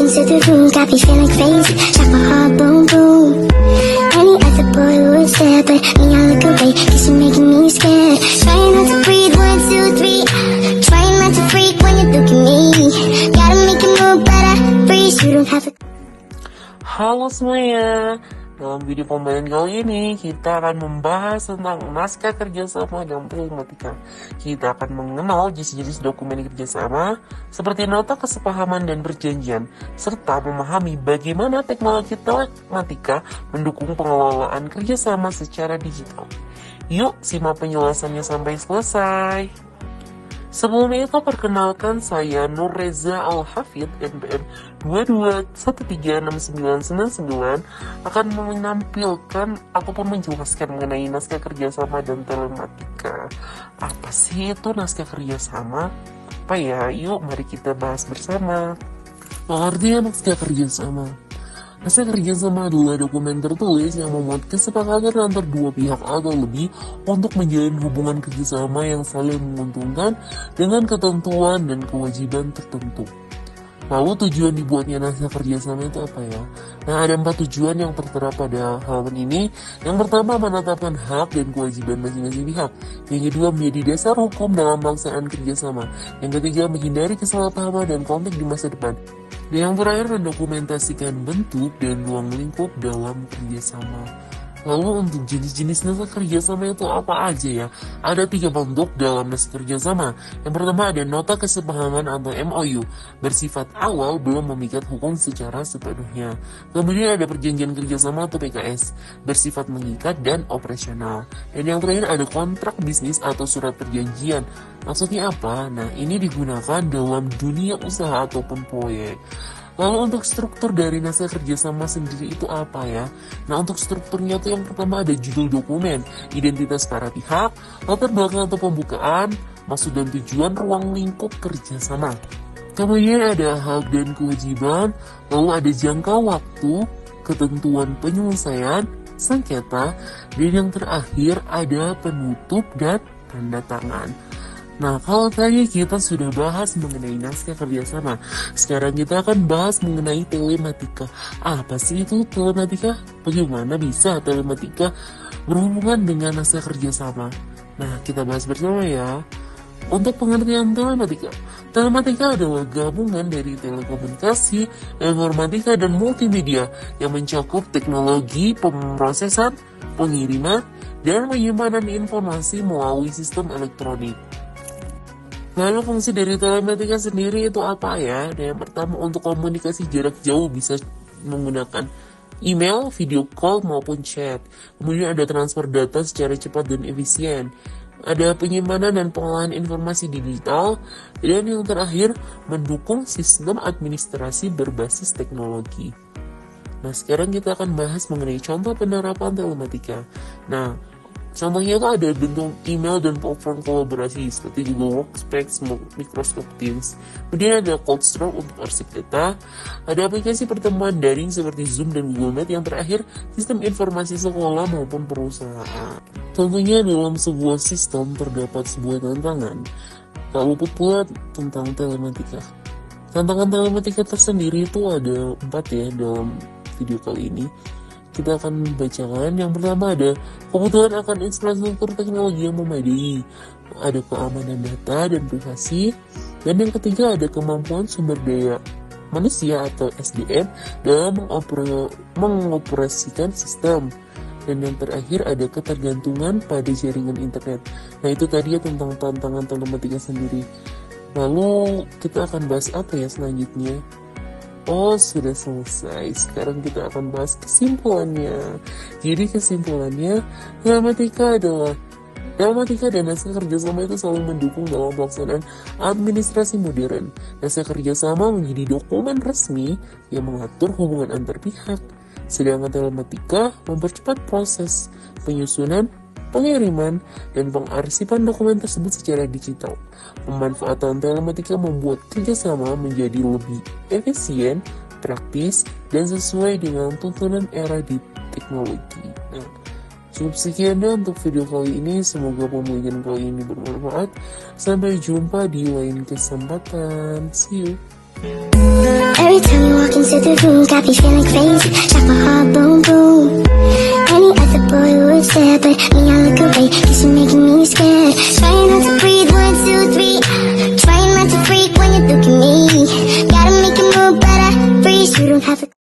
into the room, got me feeling crazy. Shot my heart, boom, boom. Any other boy would stare, but me, I look away, cause you're making me scared. Trying not to breathe, 1, 2, 3. Trying not to freak when you look at me. Gotta make it move, but I freeze. You don't have to. Halo semuanya, dalam video pembelajaran kali ini kita akan membahas tentang naskah kerjasama dan telematika. Kita akan mengenal jenis-jenis dokumen kerjasama seperti nota kesepahaman dan perjanjian, serta memahami bagaimana teknologi telematika mendukung pengelolaan kerjasama secara digital. Yuk simak penjelasannya sampai selesai. Sebelum itu perkenalkan saya Nur Reza Al-Hafid NPM 22136999 akan menampilkan ataupun menjelaskan mengenai naskah kerjasama dan telematika. Apa sih itu naskah kerjasama? Apa ya? Yuk mari kita bahas bersama. Pengertian naskah kerjasama. Naskah kerjasama adalah dokumen tertulis yang memuat kesepakatan antar dua pihak atau lebih untuk menjalin hubungan kerjasama yang saling menguntungkan dengan ketentuan dan kewajiban tertentu. Lalu tujuan dibuatnya naskah kerjasama itu apa ya? Nah, ada 4 tujuan yang tertera pada halaman ini. Yang pertama, menetapkan hak dan kewajiban masing-masing pihak. Yang kedua, menjadi dasar hukum dalam pelaksanaan kerjasama. Yang ketiga, menghindari kesalahpahaman dan konflik di masa depan. Dan yang terakhir, mendokumentasikan bentuk dan ruang lingkup dalam kerjasama. Lalu untuk jenis-jenis naskah kerjasama itu apa aja ya? Ada 3 bentuk dalam naskah kerjasama. Yang pertama ada nota kesepahaman atau MOU, bersifat awal belum memikat hukum secara sepenuhnya. Kemudian ada perjanjian kerjasama atau PKS, bersifat mengikat dan operasional. Dan yang terakhir ada kontrak bisnis atau surat perjanjian. Maksudnya apa? Nah, ini digunakan dalam dunia usaha ataupun proyek. Lalu untuk struktur dari naskah kerjasama sendiri itu apa ya? Nah, untuk strukturnya itu yang pertama ada judul dokumen, identitas para pihak, latar belakang atau pembukaan, maksud dan tujuan, ruang lingkup kerjasama. Kemudian ada hak dan kewajiban, lalu ada jangka waktu, ketentuan penyelesaian, sengketa, dan yang terakhir ada penutup dan tanda tangan. Nah, kalau tadi kita sudah bahas mengenai naskah kerjasama, sekarang kita akan bahas mengenai telematika. Apa sih itu telematika? Bagaimana bisa telematika berhubungan dengan naskah kerjasama? Nah, kita bahas bersama ya. Untuk pengertian telematika, telematika adalah gabungan dari telekomunikasi, informatika, dan multimedia yang mencakup teknologi pemrosesan, pengiriman, dan penyimpanan informasi melalui sistem elektronik. Lalu fungsi dari telematika sendiri itu apa ya? Yang pertama untuk komunikasi jarak jauh bisa menggunakan email, video call maupun chat. Kemudian ada transfer data secara cepat dan efisien. Ada penyimpanan dan pengolahan informasi digital. Dan yang terakhir mendukung sistem administrasi berbasis teknologi. Nah, sekarang kita akan bahas mengenai contoh penerapan telematika. Nah, contohnya itu ada bentuk email dan platform kolaborasi seperti Google Workspace, Microsoft Teams. Kemudian ada CloudStrike untuk arsip data. Ada aplikasi pertemuan daring seperti Zoom dan Google Meet. Yang terakhir, sistem informasi sekolah maupun perusahaan. Tentunya dalam sebuah sistem terdapat sebuah tantangan. Lalu pula tentang telematika. Tantangan telematika tersendiri itu ada 4 ya dalam video kali ini. Kita akan membacakan. Yang pertama ada kebutuhan akan infrastruktur teknologi yang memadai, ada keamanan data dan privasi, dan yang ketiga ada kemampuan sumber daya manusia atau SDM dalam mengoperasikan sistem, dan yang terakhir ada ketergantungan pada jaringan internet. Nah, itu tadi ya tentang tantangan telematika sendiri. Lalu kita akan bahas apa ya selanjutnya? Oh, sudah selesai. Sekarang kita akan bahas kesimpulannya. Jadi kesimpulannya, telematika dan naskah kerjasama itu selalu mendukung dalam pelaksanaan administrasi modern. Naskah kerjasama menjadi dokumen resmi yang mengatur hubungan antar pihak, sedangkan telematika mempercepat proses penyusunan, pengiriman, dan pengarsipan dokumen tersebut secara digital. Pemanfaatan telematika membuat kerjasama menjadi lebih efisien, praktis, dan sesuai dengan tuntunan era di teknologi. Nah, cukup sekian deh untuk video kali ini. Semoga pembelajaran kali ini bermanfaat. Sampai jumpa di lain kesempatan. See you. Every time you walk into the room, got me feeling crazy, like my heart boom boom. Any other boy would stare, but me I look away, cause you're making me scared. Trying not to breathe, 1, 2, 3. Trying not to freak when you look at me. Gotta make it move, but I freeze. You don't have to